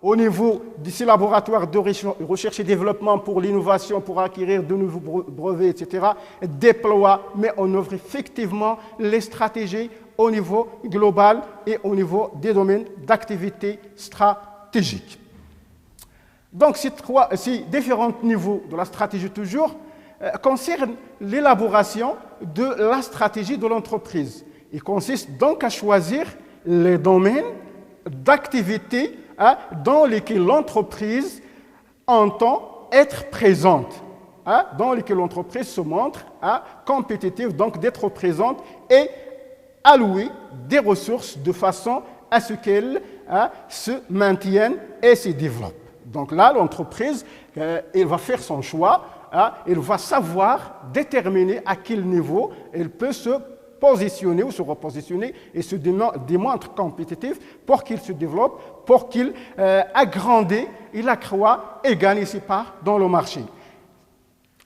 au niveau de ces laboratoires de recherche et développement pour l'innovation, pour acquérir de nouveaux brevets, etc., déploie, met en œuvre effectivement les stratégies au niveau global et au niveau des domaines d'activité stratégique. Donc, ces différents niveaux de la stratégie toujours concernent l'élaboration de la stratégie de l'entreprise. Il consiste donc à choisir les domaines d'activité dans lesquels l'entreprise entend être présente, dans lesquels l'entreprise se montre compétitive, donc d'être présente et allouer des ressources de façon à ce qu'elles se maintiennent et se développent. Donc là, l'entreprise, elle va faire son choix, elle va savoir déterminer à quel niveau elle peut se positionner ou se repositionner et se démontre compétitif pour qu'il se développe, pour qu'il agrandisse, il accroît et gagne ses parts dans le marché.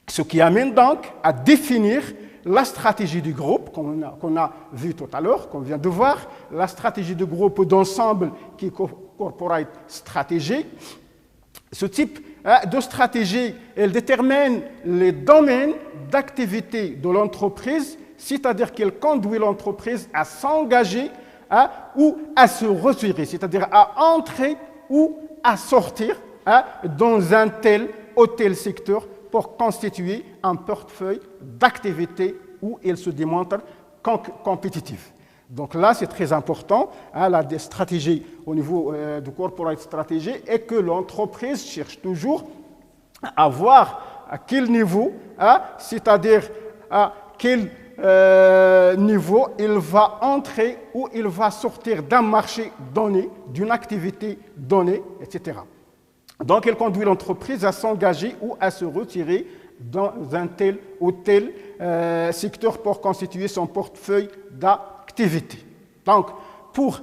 Ce qui amène donc à définir la stratégie du groupe qu'on a vu tout à l'heure, qu'on vient de voir, la stratégie de groupe d'ensemble qui est corporate stratégie. Ce type de stratégie, elle détermine les domaines d'activité de l'entreprise, c'est-à-dire qu'elle conduit l'entreprise à s'engager ou à se retirer, c'est-à-dire à entrer ou à sortir dans un tel ou tel secteur pour constituer un portefeuille d'activités où elle se démontre compétitive. Donc là, c'est très important, la stratégie au niveau de corporate stratégie et que l'entreprise cherche toujours à voir à quel niveau, c'est-à-dire à quel niveau il va entrer ou il va sortir d'un marché donné, d'une activité donnée, etc. Donc, elle conduit l'entreprise à s'engager ou à se retirer dans un tel ou tel secteur pour constituer son portefeuille d'activité. Donc, pour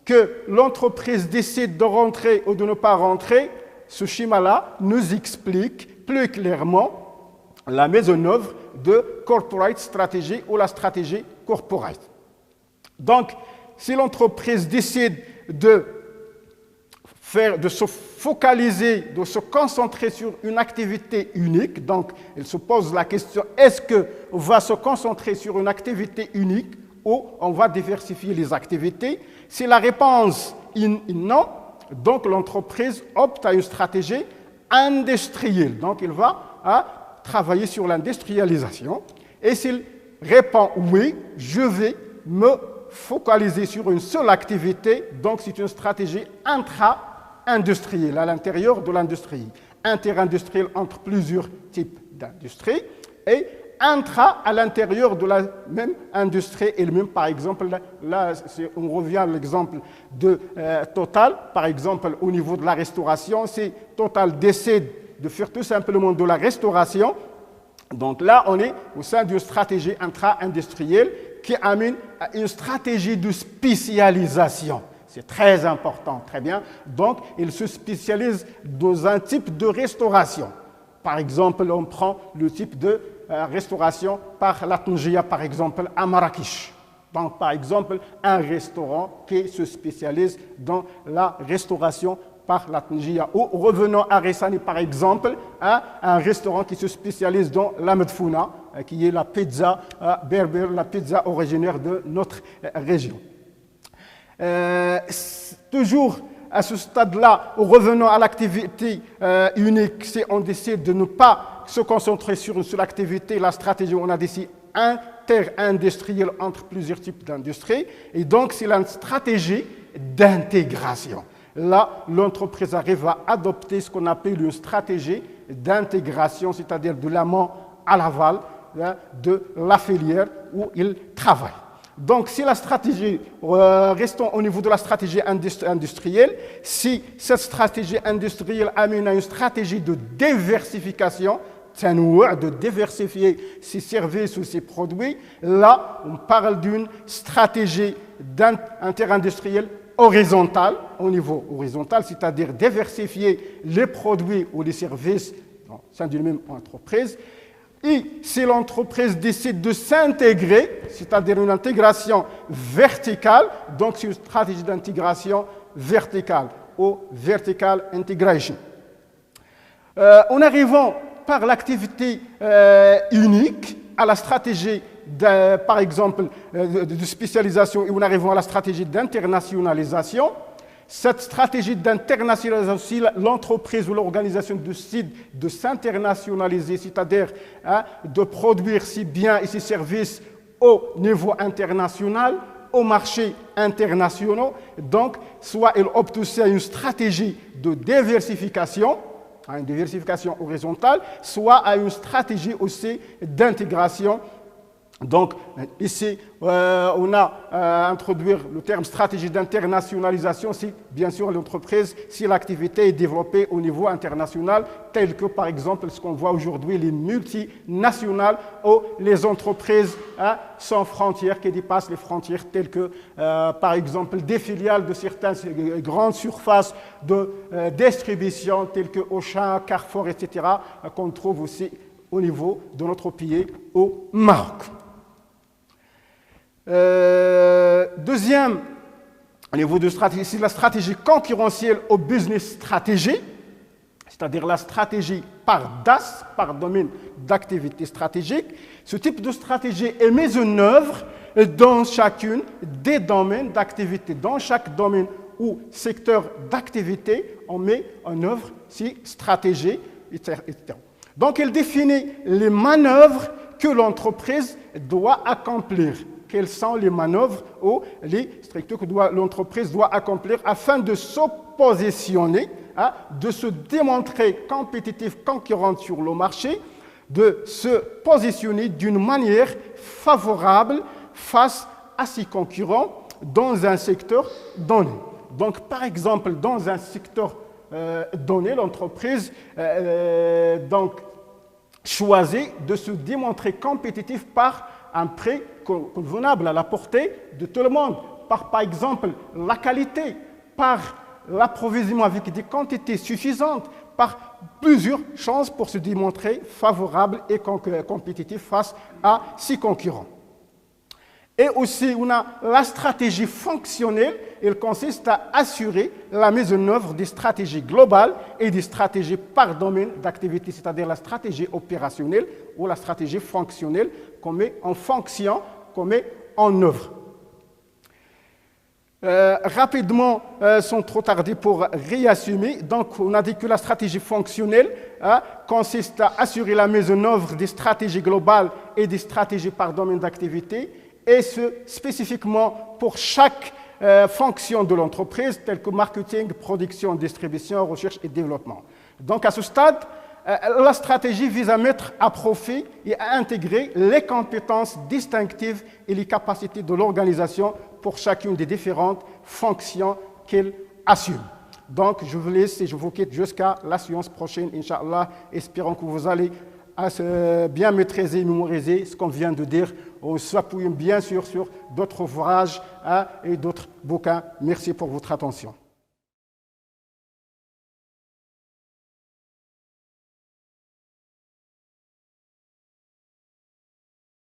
que l'entreprise décide de rentrer ou de ne pas rentrer, ce schéma-là nous explique plus clairement la mise en œuvre de corporate strategy ou la stratégie corporate. Donc, si l'entreprise décide de se focaliser, de se concentrer sur une activité unique, donc elle se pose la question, est-ce qu'on va se concentrer sur une activité unique ou on va diversifier les activités? Si la réponse est non, donc l'entreprise opte à une stratégie industrielle. Donc elle va travailler sur l'industrialisation. Et s'il répond oui, je vais me focaliser sur une seule activité, donc c'est une stratégie intra-industrielle, à l'intérieur de l'industrie. Interindustrielle entre plusieurs types d'industries et intra à l'intérieur de la même industrie elle-même. Par exemple, là on revient à l'exemple de Total, par exemple au niveau de la restauration, si Total décide de faire tout simplement de la restauration, donc là on est au sein d'une stratégie intra-industrielle qui amène à une stratégie de spécialisation. C'est très important, très bien. Donc, il se spécialise dans un type de restauration. Par exemple, on prend le type de restauration par la Tangia, par exemple, à Marrakech. Donc, par exemple, un restaurant qui se spécialise dans la restauration par la Tangia. Ou revenons à Ressani, par exemple, un restaurant qui se spécialise dans la medfouna, qui est la pizza berbère, la pizza originaire de notre région. Toujours à ce stade-là, revenons à l'activité unique, si on décide de ne pas se concentrer sur une seule activité, la stratégie, on a décidé inter-industrielle entre plusieurs types d'industries, et donc c'est la stratégie d'intégration. Là, l'entreprise arrive à adopter ce qu'on appelle une stratégie d'intégration, c'est-à-dire de l'amont à l'aval de la filière où il travaille. Donc, si la stratégie, restons au niveau de la stratégie industrielle, si cette stratégie industrielle amène à une stratégie de diversification, de diversifier ses services ou ses produits, là, on parle d'une stratégie interindustrielle horizontale, au niveau horizontal, c'est-à-dire diversifier les produits ou les services au sein d'une même entreprise. Et si l'entreprise décide de s'intégrer, c'est-à-dire une intégration verticale, donc c'est une stratégie d'intégration verticale. au vertical integration. En arrivant par l'activité unique à la stratégie, par exemple, de spécialisation, et en arrivant à la stratégie d'internationalisation, cette stratégie d'internationalisation, l'entreprise ou l'organisation décide de s'internationaliser, c'est-à-dire de produire ses biens et ses services au niveau international, au marché international. Donc, soit elle opte aussi à une stratégie de diversification, à une diversification horizontale, soit à une stratégie aussi d'intégration. Donc, ici, on a à introduire le terme stratégie d'internationalisation si, bien sûr, l'entreprise, si l'activité est développée au niveau international, tel que, par exemple, ce qu'on voit aujourd'hui, les multinationales ou les entreprises sans frontières, qui dépassent les frontières, telles que, par exemple, des filiales de certaines grandes surfaces de distribution, telles que Auchan, Carrefour, etc., qu'on trouve aussi au niveau de notre pays, au Maroc. Deuxième, au niveau de stratégie, c'est la stratégie concurrentielle au business stratégie, c'est-à-dire la stratégie par DAS, par domaine d'activité stratégique. Ce type de stratégie est mise en œuvre dans chacune des domaines d'activité. Dans chaque domaine ou secteur d'activité, on met en œuvre ces stratégies, etc. Donc, elle définit les manœuvres que l'entreprise doit accomplir. Quelles sont les manœuvres ou les structures que l'entreprise doit accomplir afin de se positionner, de se démontrer compétitive, concurrente sur le marché, de se positionner d'une manière favorable face à ses concurrents dans un secteur donné. Donc, par exemple, dans un secteur donné, l'entreprise choisit de se démontrer compétitive par un prix convenable à la portée de tout le monde, par exemple la qualité, par l'approvisionnement avec des quantités suffisantes, par plusieurs chances pour se démontrer favorable et compétitif face à ses concurrents. Et aussi, on a la stratégie fonctionnelle. Elle consiste à assurer la mise en œuvre des stratégies globales et des stratégies par domaine d'activité, c'est-à-dire la stratégie opérationnelle ou la stratégie fonctionnelle qu'on met en fonction, qu'on met en œuvre. Rapidement, sans trop tarder pour réassumer, donc on a dit que la stratégie fonctionnelle consiste à assurer la mise en œuvre des stratégies globales et des stratégies par domaine d'activité, et ce, spécifiquement pour chaque fonction de l'entreprise, telle que marketing, production, distribution, recherche et développement. Donc, à ce stade, la stratégie vise à mettre à profit et à intégrer les compétences distinctives et les capacités de l'organisation pour chacune des différentes fonctions qu'elle assume. Donc, je vous laisse et je vous quitte jusqu'à la séance prochaine, Inch'Allah. Espérons que vous allez bien maîtriser et mémoriser ce qu'on vient de dire, en s'appuyant bien sûr sur d'autres ouvrages et d'autres bouquins. Merci pour votre attention.